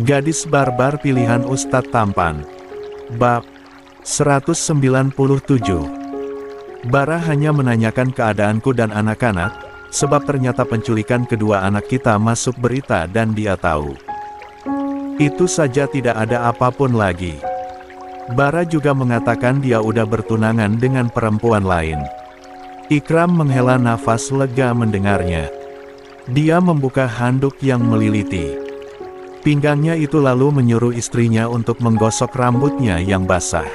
Gadis barbar pilihan Ustadz tampan. Bab 197. Bara hanya menanyakan keadaanku dan anak-anak, sebab ternyata penculikan kedua anak kita masuk berita dan dia tahu. Itu saja, tidak ada apapun lagi. Bara juga mengatakan dia udah bertunangan dengan perempuan lain. Ikram menghela nafas lega mendengarnya. Dia membuka handuk yang meliliti pinggangnya itu lalu menyuruh istrinya untuk menggosok rambutnya yang basah.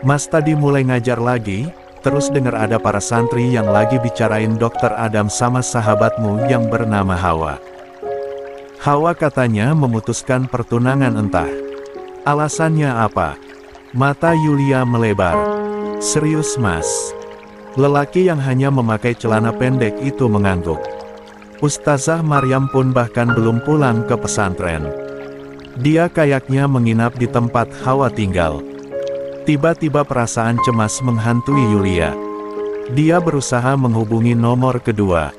Mas tadi mulai ngajar lagi, terus dengar ada para santri yang lagi bicarain Dokter Adam sama sahabatmu yang bernama Hawa. Hawa katanya memutuskan pertunangan, entah alasannya apa. Mata Yulia melebar. Serius mas? Lelaki yang hanya memakai celana pendek itu mengangguk. Ustazah Maryam pun bahkan belum pulang ke pesantren. Dia kayaknya menginap di tempat Hawa tinggal. Tiba-tiba perasaan cemas menghantui Yulia. Dia berusaha menghubungi nomor kedua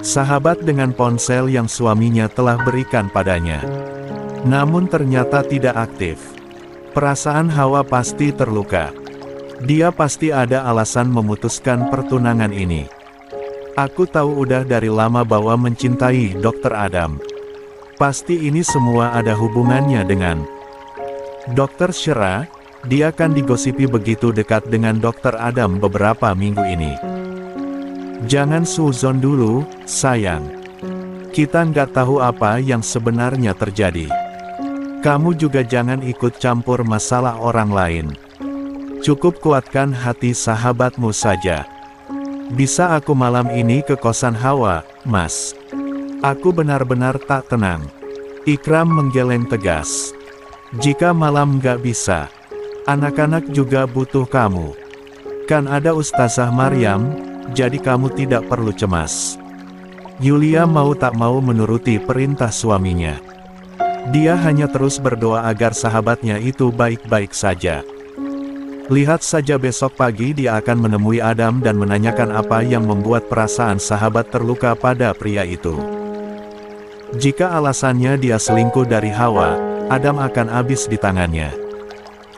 sahabat dengan ponsel yang suaminya telah berikan padanya. Namun ternyata tidak aktif. Perasaan Hawa pasti terluka. Dia pasti ada alasan memutuskan pertunangan ini. Aku tahu udah dari lama bahwa mencintai Dokter Adam. Pasti ini semua ada hubungannya dengan Dokter Syera. Dia kan digosipi begitu dekat dengan Dokter Adam beberapa minggu ini. Jangan suzon dulu, sayang. Kita nggak tahu apa yang sebenarnya terjadi. Kamu juga jangan ikut campur masalah orang lain. Cukup kuatkan hati sahabatmu saja. Bisa aku malam ini ke kosan Hawa, mas? Aku benar-benar tak tenang. Ikram menggeleng tegas. Jika malam nggak bisa, anak-anak juga butuh kamu. Kan ada Ustazah Maryam, jadi kamu tidak perlu cemas. Yulia mau tak mau menuruti perintah suaminya. Dia hanya terus berdoa agar sahabatnya itu baik-baik saja. Lihat saja besok pagi dia akan menemui Adam dan menanyakan apa yang membuat perasaan sahabat terluka pada pria itu. Jika alasannya dia selingkuh dari Hawa, Adam akan habis di tangannya.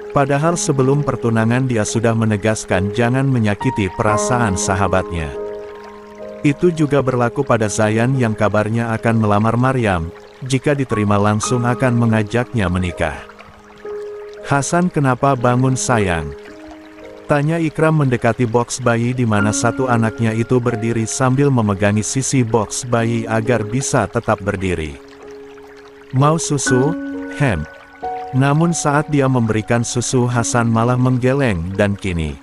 Padahal sebelum pertunangan dia sudah menegaskan jangan menyakiti perasaan sahabatnya. Itu juga berlaku pada Zayan yang kabarnya akan melamar Maryam, jika diterima langsung akan mengajaknya menikah. Hasan, kenapa bangun sayang? Tanya Ikram mendekati boks bayi di mana satu anaknya itu berdiri sambil memegangi sisi boks bayi agar bisa tetap berdiri. Mau susu? Hem. Namun saat dia memberikan susu Hasan malah menggeleng dan kini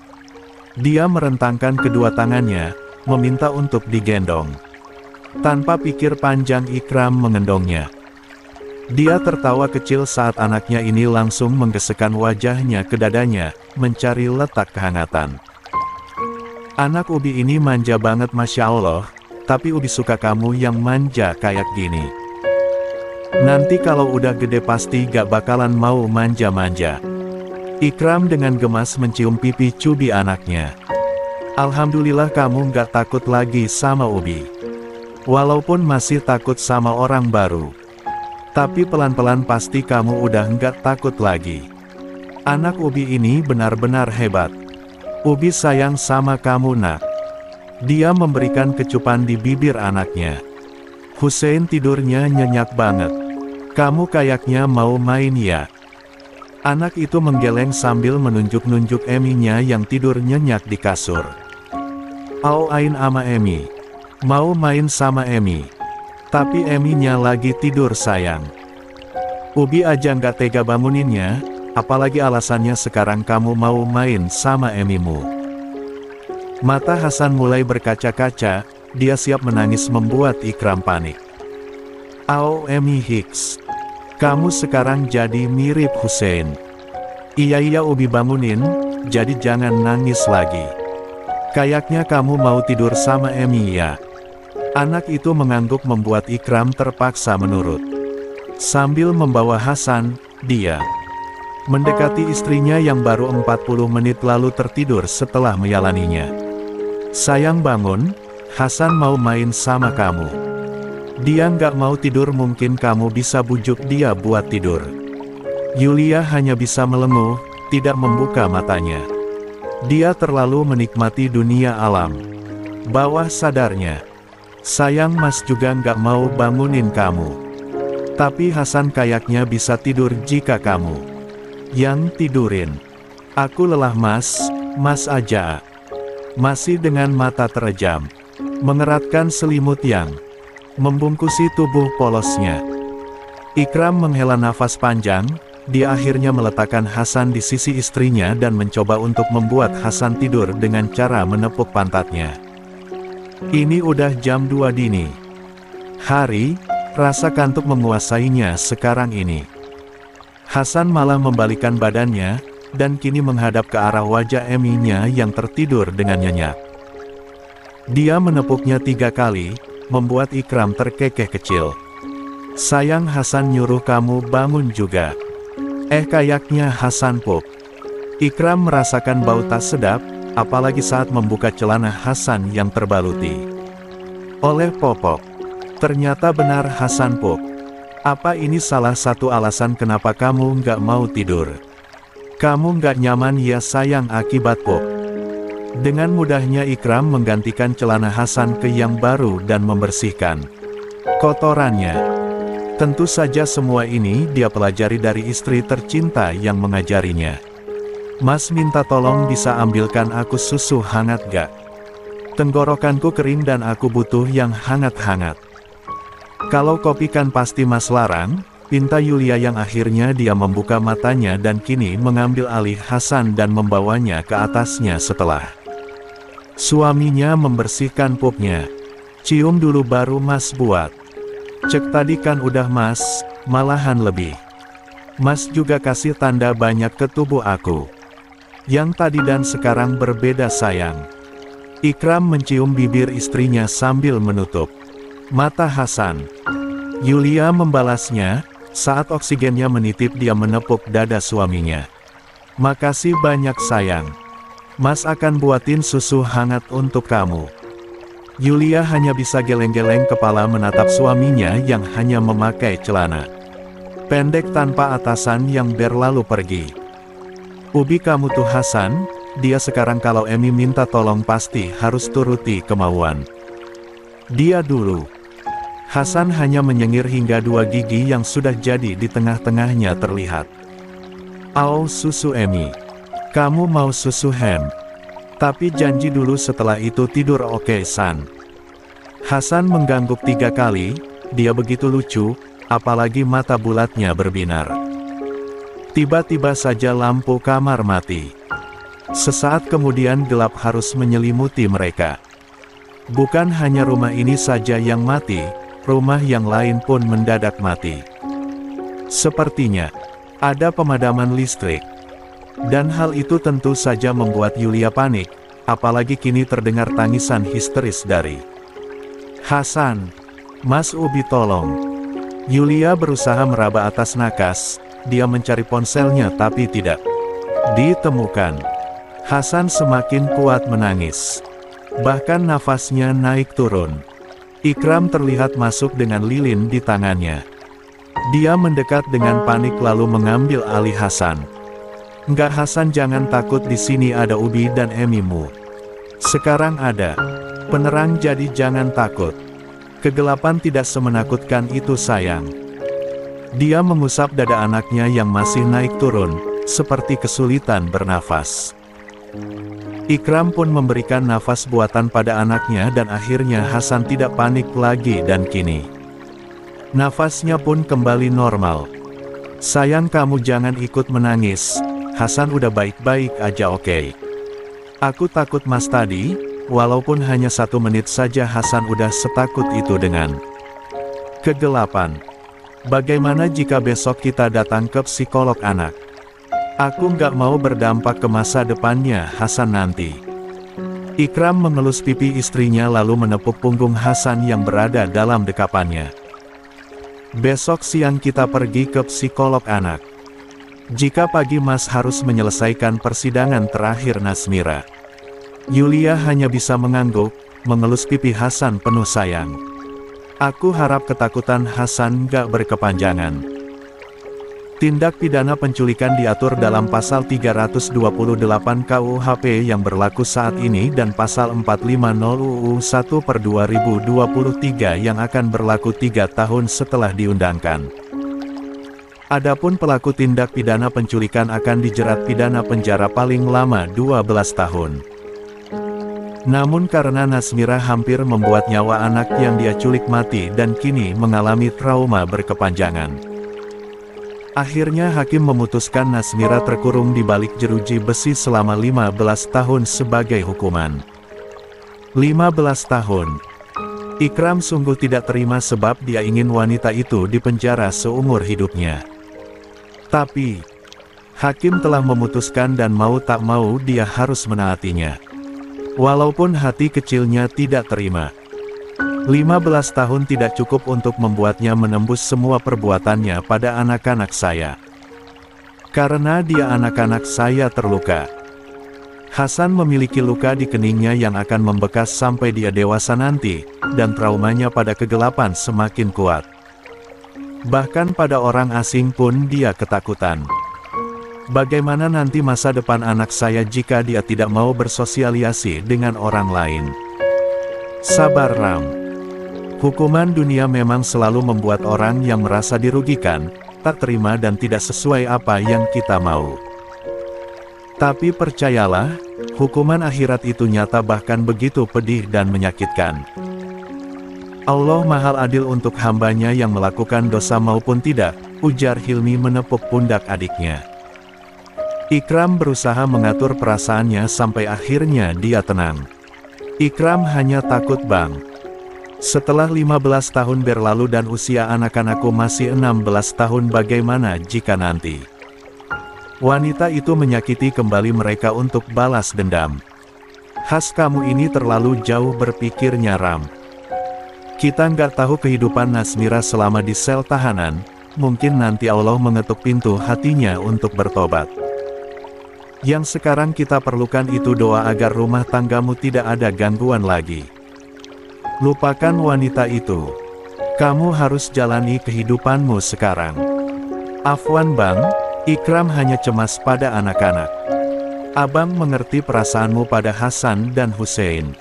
dia merentangkan kedua tangannya, meminta untuk digendong. Tanpa pikir panjang Ikram mengendongnya. Dia tertawa kecil saat anaknya ini langsung menggesekkan wajahnya ke dadanya, mencari letak kehangatan. Anak Ubi ini manja banget, Masya Allah, tapi Ubi suka kamu yang manja kayak gini. Nanti kalau udah gede pasti gak bakalan mau manja-manja. Ikram dengan gemas mencium pipi Cubi anaknya. Alhamdulillah kamu gak takut lagi sama Ubi. Walaupun masih takut sama orang baru. Tapi pelan-pelan pasti kamu udah nggak takut lagi. Anak Ubi ini benar-benar hebat. Ubi sayang sama kamu nak. Dia memberikan kecupan di bibir anaknya. Hussein tidurnya nyenyak banget. Kamu kayaknya mau main ya? Anak itu menggeleng sambil menunjuk-nunjuk Eminya yang tidur nyenyak di kasur. Ain ama Emi. Mau main sama Emi. Tapi Eminya lagi tidur sayang. Ubi aja nggak tega banguninnya, apalagi alasannya sekarang kamu mau main sama Emimu. Mata Hasan mulai berkaca-kaca, dia siap menangis membuat Ikram panik. Emi Hicks. Kamu sekarang jadi mirip Hussein. Iya Ubi bangunin, jadi jangan nangis lagi. Kayaknya kamu mau tidur sama Emi ya. Anak itu mengangguk membuat Ikram terpaksa menurut. Sambil membawa Hasan, dia mendekati istrinya yang baru 40 menit lalu tertidur setelah meyalaninya. Sayang bangun, Hasan mau main sama kamu. Dia nggak mau tidur, mungkin kamu bisa bujuk dia buat tidur. Yulia hanya bisa melenguh, tidak membuka matanya. Dia terlalu menikmati dunia alam. Bawah sadarnya, sayang Mas juga nggak mau bangunin kamu. Tapi Hasan kayaknya bisa tidur jika kamu yang tidurin. Aku lelah Mas, Mas aja. Masih dengan mata terejam, mengeratkan selimut yang membungkusi tubuh polosnya. Ikram menghela nafas panjang, dia akhirnya meletakkan Hasan di sisi istrinya dan mencoba untuk membuat Hasan tidur dengan cara menepuk pantatnya. Ini udah jam 2 dini hari, rasa kantuk menguasainya sekarang ini. Hasan malah membalikkan badannya, dan kini menghadap ke arah wajah Emi-nya yang tertidur dengan nyenyak. Dia menepuknya 3 kali, membuat Ikram terkekeh kecil. Sayang Hasan nyuruh kamu bangun juga. Kayaknya Hasan pup. Ikram merasakan bau tak sedap, apalagi saat membuka celana Hasan yang terbaluti oleh popok. Ternyata benar Hasan pup. Apa ini salah satu alasan kenapa kamu nggak mau tidur? Kamu nggak nyaman ya sayang akibat pup. Dengan mudahnya Ikram menggantikan celana Hasan ke yang baru dan membersihkan kotorannya. Tentu saja semua ini dia pelajari dari istri tercinta yang mengajarinya. Mas minta tolong bisa ambilkan aku susu hangat gak? Tenggorokanku kering dan aku butuh yang hangat-hangat. Kalau kopi kan pasti Mas larang, pinta Yulia yang akhirnya dia membuka matanya dan kini mengambil alih Hasan dan membawanya ke atasnya setelah suaminya membersihkan pupnya. Cium dulu baru Mas buat. Cek tadi kan udah Mas, malahan lebih. Mas juga kasih tanda banyak ke tubuh aku. Yang tadi dan sekarang berbeda sayang. Ikram mencium bibir istrinya sambil menutup mata Hasan. Yulia membalasnya, saat oksigennya menitip dia menepuk dada suaminya. Makasih banyak sayang. Mas akan buatin susu hangat untuk kamu. Yulia hanya bisa geleng-geleng kepala menatap suaminya yang hanya memakai celana pendek tanpa atasan yang berlalu pergi. Ubi kamu tuh Hasan, dia sekarang kalau Emi minta tolong pasti harus turuti kemauan dia dulu. Hasan hanya menyengir hingga 2 gigi yang sudah jadi di tengah-tengahnya terlihat. Au susu Emi. Kamu mau susu hem? Tapi janji dulu setelah itu tidur oke San? Hasan mengangguk 3 kali, dia begitu lucu, apalagi mata bulatnya berbinar. Tiba-tiba saja lampu kamar mati. Sesaat kemudian gelap harus menyelimuti mereka. Bukan hanya rumah ini saja yang mati, rumah yang lain pun mendadak mati. Sepertinya ada pemadaman listrik. Dan hal itu tentu saja membuat Yulia panik, apalagi kini terdengar tangisan histeris dari Hasan. Mas Ubi tolong. Yulia berusaha meraba atas nakas, dia mencari ponselnya tapi tidak ditemukan. Hasan semakin kuat menangis. Bahkan nafasnya naik turun. Ikram terlihat masuk dengan lilin di tangannya. Dia mendekat dengan panik lalu mengambil alih Hasan. Enggak Hasan, jangan takut, di sini ada Ubi dan Emimu. Sekarang ada penerang jadi jangan takut. Kegelapan tidak semenakutkan itu sayang. Dia mengusap dada anaknya yang masih naik turun, seperti kesulitan bernafas. Ikram pun memberikan nafas buatan pada anaknya dan akhirnya Hasan tidak panik lagi dan kini nafasnya pun kembali normal. Sayang kamu jangan ikut menangis. Hasan udah baik-baik aja oke? Aku takut Mas tadi, walaupun hanya 1 menit saja Hasan udah setakut itu dengan kegelapan. Bagaimana jika besok kita datang ke psikolog anak? Aku nggak mau berdampak ke masa depannya Hasan nanti. Ikram mengelus pipi istrinya lalu menepuk punggung Hasan yang berada dalam dekapannya. Besok siang kita pergi ke psikolog anak. Jika pagi Mas harus menyelesaikan persidangan terakhir Nasmira. Yulia hanya bisa mengangguk, mengelus pipi Hasan penuh sayang. Aku harap ketakutan Hasan gak berkepanjangan. Tindak pidana penculikan diatur dalam pasal 328 KUHP yang berlaku saat ini dan pasal 450 UU 1/2023 yang akan berlaku 3 tahun setelah diundangkan. Adapun pelaku tindak pidana penculikan akan dijerat pidana penjara paling lama 12 tahun. Namun karena Nasmira hampir membuat nyawa anak yang dia culik mati dan kini mengalami trauma berkepanjangan, akhirnya hakim memutuskan Nasmira terkurung di balik jeruji besi selama 15 tahun sebagai hukuman. 15 tahun. Ikram sungguh tidak terima sebab dia ingin wanita itu dipenjara seumur hidupnya. Tapi, hakim telah memutuskan dan mau tak mau dia harus menaatinya. Walaupun hati kecilnya tidak terima. 15 tahun tidak cukup untuk membuatnya menembus semua perbuatannya pada anak-anak saya. Karena dia anak-anak saya terluka. Hasan memiliki luka di keningnya yang akan membekas sampai dia dewasa nanti, dan traumanya pada kegelapan semakin kuat. Bahkan pada orang asing pun dia ketakutan. Bagaimana nanti masa depan anak saya jika dia tidak mau bersosialisasi dengan orang lain? Sabar Ram. Hukuman dunia memang selalu membuat orang yang merasa dirugikan, tak terima dan tidak sesuai apa yang kita mau. Tapi percayalah, hukuman akhirat itu nyata bahkan begitu pedih dan menyakitkan. Allah Maha Adil untuk hambanya yang melakukan dosa maupun tidak, ujar Hilmi menepuk pundak adiknya. Ikram berusaha mengatur perasaannya sampai akhirnya dia tenang. Ikram hanya takut Bang. Setelah 15 tahun berlalu dan usia anak-anakku masih 16 tahun, bagaimana jika nanti wanita itu menyakiti kembali mereka untuk balas dendam? Khas kamu ini terlalu jauh berpikirnya Ram. Kita nggak tahu kehidupan Nasmira selama di sel tahanan, mungkin nanti Allah mengetuk pintu hatinya untuk bertobat. Yang sekarang kita perlukan itu doa agar rumah tanggamu tidak ada gangguan lagi. Lupakan wanita itu. Kamu harus jalani kehidupanmu sekarang. Afwan Bang, Ikram hanya cemas pada anak-anak. Abang mengerti perasaanmu pada Hasan dan Hussein.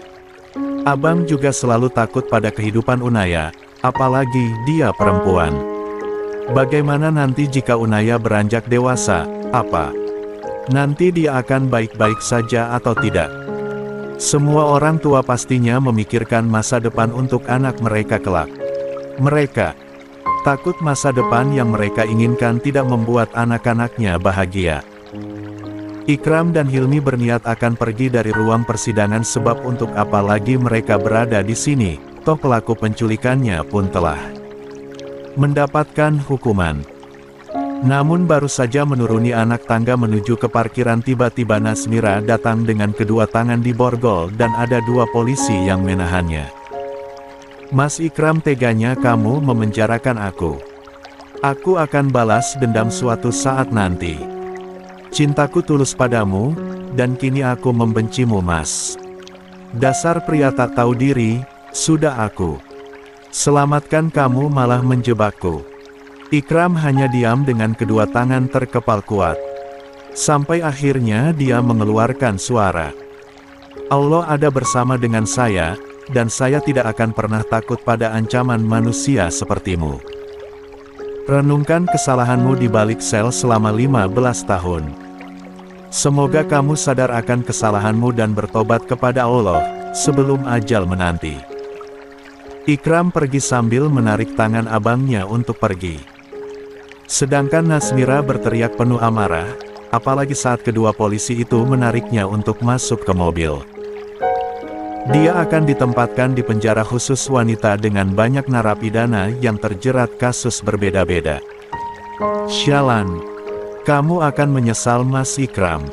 Abang juga selalu takut pada kehidupan Unaya, apalagi dia perempuan. Bagaimana nanti jika Unaya beranjak dewasa, apa? Nanti dia akan baik-baik saja atau tidak? Semua orang tua pastinya memikirkan masa depan untuk anak mereka kelak. Mereka takut masa depan yang mereka inginkan tidak membuat anak-anaknya bahagia. Ikram dan Hilmi berniat akan pergi dari ruang persidangan sebab untuk apa lagi mereka berada di sini, toh pelaku penculikannya pun telah mendapatkan hukuman. Namun baru saja menuruni anak tangga menuju ke parkiran tiba-tiba Nasmira datang dengan kedua tangan di borgol dan ada 2 polisi yang menahannya. Mas Ikram, teganya kamu memenjarakan aku. Aku akan balas dendam suatu saat nanti. Cintaku tulus padamu, dan kini aku membencimu Mas. Dasar pria tak tahu diri, sudah aku selamatkan kamu malah menjebakku. Ikram hanya diam dengan kedua tangan terkepal kuat. Sampai akhirnya dia mengeluarkan suara. Allah ada bersama dengan saya, dan saya tidak akan pernah takut pada ancaman manusia sepertimu. Renungkan kesalahanmu di balik sel selama 15 tahun. Semoga kamu sadar akan kesalahanmu dan bertobat kepada Allah, sebelum ajal menanti. Ikram pergi sambil menarik tangan abangnya untuk pergi. Sedangkan Nasmira berteriak penuh amarah, apalagi saat kedua polisi itu menariknya untuk masuk ke mobil. Dia akan ditempatkan di penjara khusus wanita dengan banyak narapidana yang terjerat kasus berbeda-beda. Syalan, kamu akan menyesal Mas Ikram.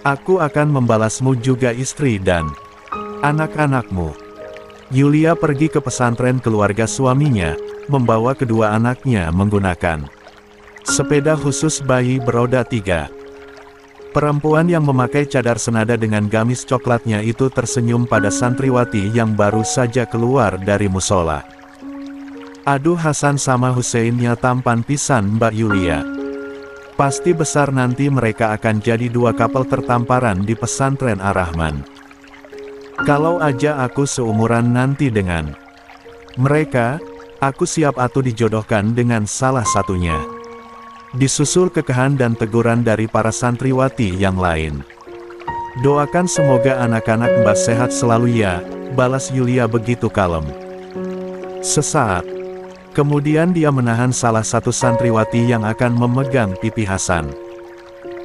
Aku akan membalasmu juga istri dan anak-anakmu. Yulia pergi ke pesantren keluarga suaminya, membawa kedua anaknya menggunakan sepeda khusus bayi beroda 3. Perempuan yang memakai cadar senada dengan gamis coklatnya itu tersenyum pada santriwati yang baru saja keluar dari musola. Aduh, Hasan sama Huseinnya tampan pisan Mbak Yulia. Pasti besar nanti mereka akan jadi dua couple tertamparan di pesantren Ar-Rahman. Kalau aja aku seumuran nanti dengan mereka, aku siap atuh dijodohkan dengan salah satunya. Disusul kekahan dan teguran dari para santriwati yang lain. Doakan semoga anak-anak Mbak sehat selalu ya, balas Yulia begitu kalem. Sesaat kemudian dia menahan salah satu santriwati yang akan memegang pipi Hasan.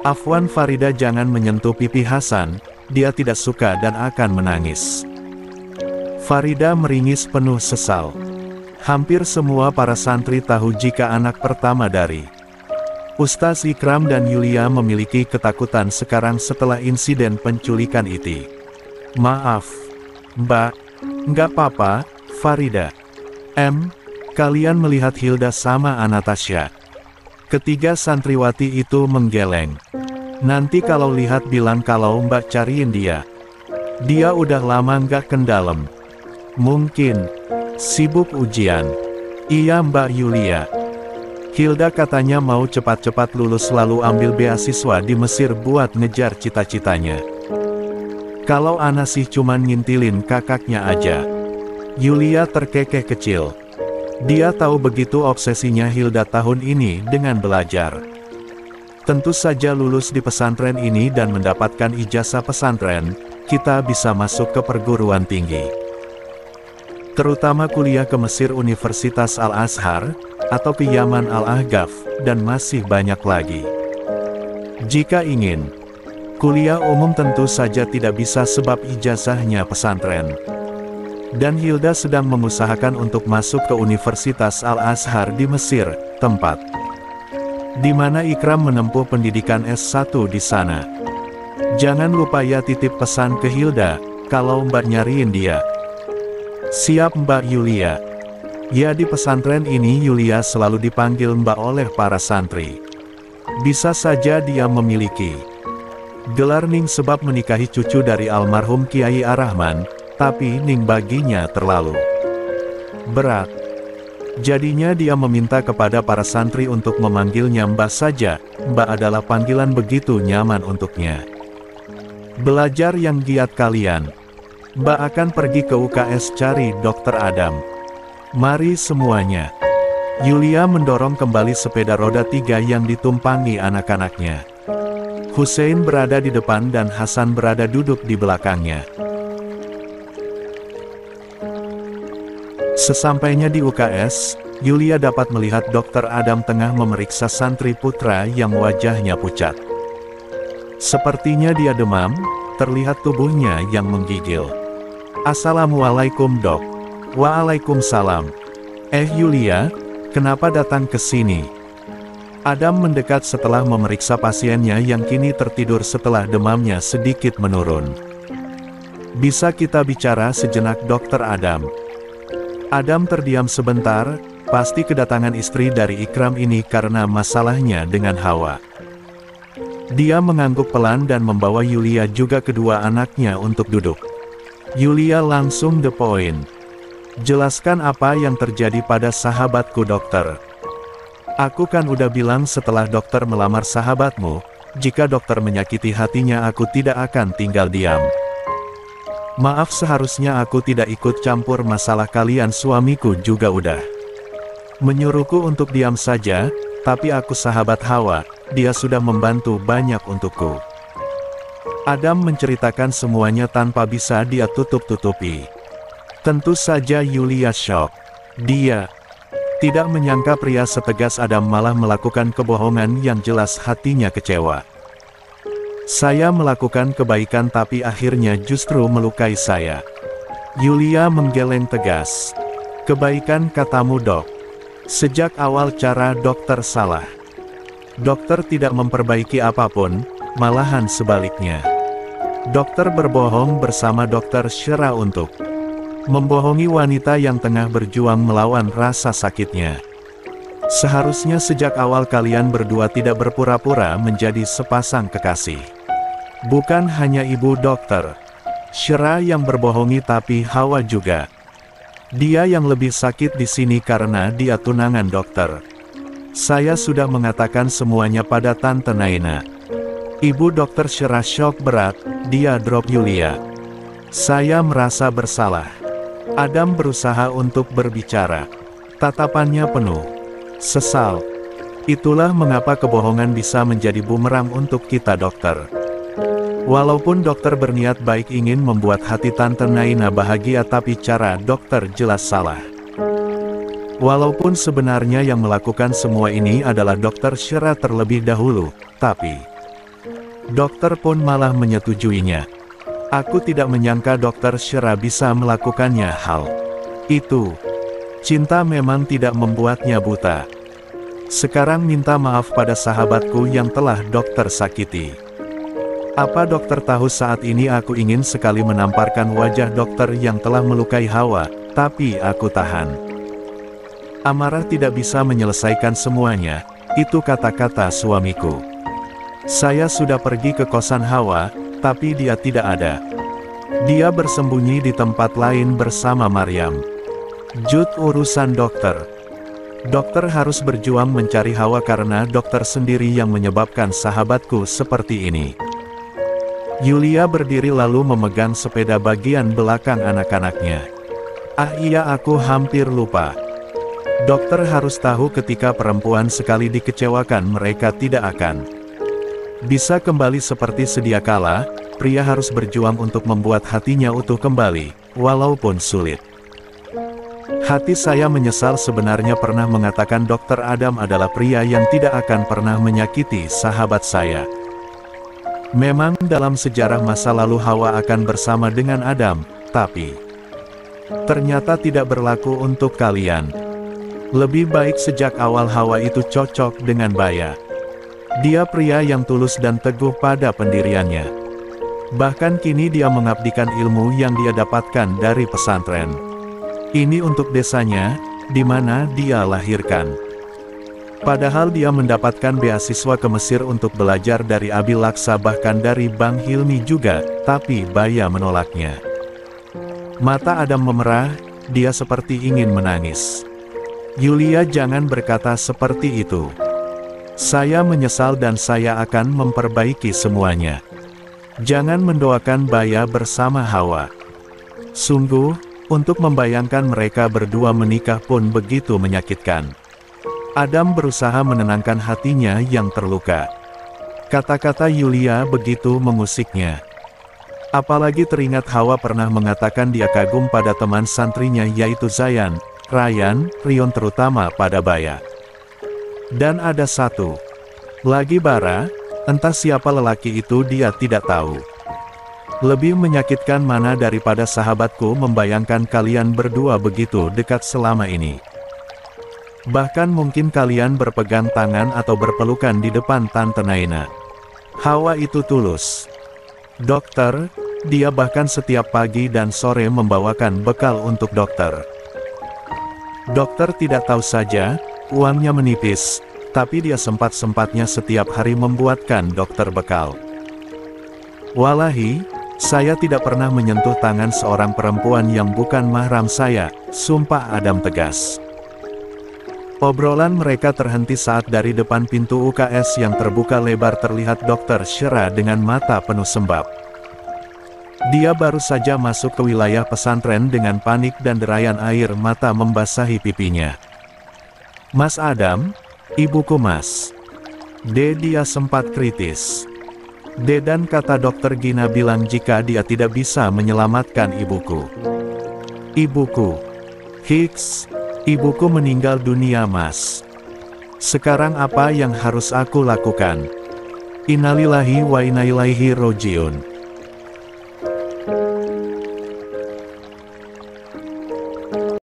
Afwan Farida, jangan menyentuh pipi Hasan, dia tidak suka dan akan menangis. Farida meringis penuh sesal. Hampir semua para santri tahu jika anak pertama dari Ustaz Ikram dan Yulia memiliki ketakutan sekarang setelah insiden penculikan itu. Maaf, Mbak, nggak apa-apa, Farida. Kalian melihat Hilda sama Anastasia. Ketiga santriwati itu menggeleng. Nanti kalau lihat bilang kalau Mbak cariin dia. Dia udah lama nggak kendalem. Mungkin sibuk ujian. Iya Mbak Yulia. Hilda katanya mau cepat-cepat lulus lalu ambil beasiswa di Mesir buat ngejar cita-citanya. Kalau Ana sih cuman ngintilin kakaknya aja. Yulia terkekeh kecil. Dia tahu begitu obsesinya Hilda tahun ini dengan belajar. Tentu saja lulus di pesantren ini dan mendapatkan ijazah pesantren, kita bisa masuk ke perguruan tinggi. Terutama kuliah ke Mesir Universitas Al-Azhar, atau ke Yaman Al-Ahqaf, dan masih banyak lagi. Jika ingin kuliah umum tentu saja tidak bisa sebab ijazahnya pesantren. Dan Hilda sedang mengusahakan untuk masuk ke Universitas Al-Azhar di Mesir, tempat di mana Ikram menempuh pendidikan S1 di sana. Jangan lupa ya titip pesan ke Hilda, kalau Mbak nyariin dia. Siap Mbak Yulia. Ya, di pesantren ini Yulia selalu dipanggil Mbak oleh para santri. Bisa saja dia memiliki gelar Ning sebab menikahi cucu dari almarhum Kiai Ar-Rahman, tapi Ning baginya terlalu berat. Jadinya dia meminta kepada para santri untuk memanggilnya Mbak saja. Mbak adalah panggilan begitu nyaman untuknya. Belajar yang giat kalian. Mbak akan pergi ke UKS cari Dokter Adam. Mari semuanya. Yulia mendorong kembali sepeda roda 3 yang ditumpangi anak-anaknya. Husein berada di depan dan Hasan berada duduk di belakangnya. Sesampainya di UKS, Yulia dapat melihat Dokter Adam tengah memeriksa santri putra yang wajahnya pucat. Sepertinya dia demam, terlihat tubuhnya yang menggigil. Assalamualaikum Dok. Waalaikumsalam. Yulia, kenapa datang ke sini? Adam mendekat setelah memeriksa pasiennya yang kini tertidur setelah demamnya sedikit menurun. Bisa kita bicara sejenak Dokter Adam? Adam terdiam sebentar, pasti kedatangan istri dari Ikram ini karena masalahnya dengan Hawa. Dia mengangguk pelan dan membawa Yulia juga kedua anaknya untuk duduk. Yulia langsung the point. Jelaskan apa yang terjadi pada sahabatku dokter. Aku kan udah bilang setelah dokter melamar sahabatmu, jika dokter menyakiti hatinya aku tidak akan tinggal diam. Maaf seharusnya aku tidak ikut campur masalah kalian, suamiku juga udah menyuruhku untuk diam saja, tapi aku sahabat Hawa, dia sudah membantu banyak untukku. Adam menceritakan semuanya tanpa bisa dia tutup-tutupi. Tentu saja Yulia shock. Dia tidak menyangka pria setegas Adam malah melakukan kebohongan yang jelas hatinya kecewa. Saya melakukan kebaikan tapi akhirnya justru melukai saya. Yulia menggeleng tegas. Kebaikan katamu dok. Sejak awal cara dokter salah. Dokter tidak memperbaiki apapun, malahan sebaliknya. Dokter berbohong bersama dokter Syera untuk membohongi wanita yang tengah berjuang melawan rasa sakitnya. Seharusnya sejak awal kalian berdua tidak berpura-pura menjadi sepasang kekasih. Bukan hanya ibu dokter Syera yang berbohongi tapi Hawa juga. Dia yang lebih sakit di sini karena dia tunangan dokter. Saya sudah mengatakan semuanya pada Tante Naina. Ibu dokter Shera shock berat, dia drop Yulia. Saya merasa bersalah. Adam berusaha untuk berbicara. Tatapannya penuh sesal. Itulah mengapa kebohongan bisa menjadi bumerang untuk kita dokter. Walaupun dokter berniat baik ingin membuat hati Tante Naina bahagia, tapi cara dokter jelas salah. Walaupun sebenarnya yang melakukan semua ini adalah dokter Shera terlebih dahulu, tapi dokter pun malah menyetujuinya. Aku tidak menyangka dokter Shera bisa melakukannya hal itu. Cinta memang tidak membuatnya buta. Sekarang minta maaf pada sahabatku yang telah dokter sakiti. Apa dokter tahu saat ini aku ingin sekali menamparkan wajah dokter yang telah melukai Hawa, tapi aku tahan. Amarah tidak bisa menyelesaikan semuanya, itu kata-kata suamiku. Saya sudah pergi ke kosan Hawa, tapi dia tidak ada. Dia bersembunyi di tempat lain bersama Maryam. Jude urusan dokter. Dokter harus berjuang mencari Hawa karena dokter sendiri yang menyebabkan sahabatku seperti ini. Yulia berdiri lalu memegang sepeda bagian belakang anak-anaknya. Ah iya, aku hampir lupa. Dokter harus tahu ketika perempuan sekali dikecewakan mereka tidak akan bisa kembali seperti sedia kala. Pria harus berjuang untuk membuat hatinya utuh kembali, walaupun sulit. Hati saya menyesal sebenarnya pernah mengatakan Dokter Adam adalah pria yang tidak akan pernah menyakiti sahabat saya. Memang dalam sejarah masa lalu Hawa akan bersama dengan Adam, tapi ternyata tidak berlaku untuk kalian. Lebih baik sejak awal Hawa itu cocok dengan Baya. Dia pria yang tulus dan teguh pada pendiriannya. Bahkan kini dia mengabdikan ilmu yang dia dapatkan dari pesantren ini untuk desanya, di mana dia lahirkan. Padahal dia mendapatkan beasiswa ke Mesir untuk belajar dari Abi Laksa, bahkan dari Bang Hilmi juga, tapi Baya menolaknya. Mata Adam memerah, dia seperti ingin menangis. Yulia, jangan berkata seperti itu. Saya menyesal dan saya akan memperbaiki semuanya. Jangan mendoakan Baya bersama Hawa. Sungguh, untuk membayangkan mereka berdua menikah pun begitu menyakitkan. Adam berusaha menenangkan hatinya yang terluka. Kata-kata Yulia begitu mengusiknya. Apalagi teringat Hawa pernah mengatakan dia kagum pada teman santrinya yaitu Zayan, Ryan, Rion, terutama pada Baya. Dan ada satu lagi Bara, entah siapa lelaki itu dia tidak tahu. Lebih menyakitkan mana daripada sahabatku membayangkan kalian berdua begitu dekat selama ini. Bahkan mungkin kalian berpegang tangan atau berpelukan di depan Tante Naina. Hawa itu tulus. Dokter, dia bahkan setiap pagi dan sore membawakan bekal untuk dokter. Dokter tidak tahu saja, uangnya menipis, tapi dia sempat-sempatnya setiap hari membuatkan dokter bekal. Wallahi, saya tidak pernah menyentuh tangan seorang perempuan yang bukan mahram saya, sumpah Adam tegas. Obrolan mereka terhenti saat dari depan pintu UKS yang terbuka lebar terlihat Dokter Shera dengan mata penuh sembab. Dia baru saja masuk ke wilayah pesantren dengan panik dan derayan air mata membasahi pipinya. Mas Adam, ibuku Mas. Dia sempat kritis. Dan kata Dokter Gina bilang jika dia tidak bisa menyelamatkan ibuku. Ibuku. Hicks, ibuku meninggal dunia Mas. Sekarang apa yang harus aku lakukan? Innalillahi wa inna ilaihi rojiun.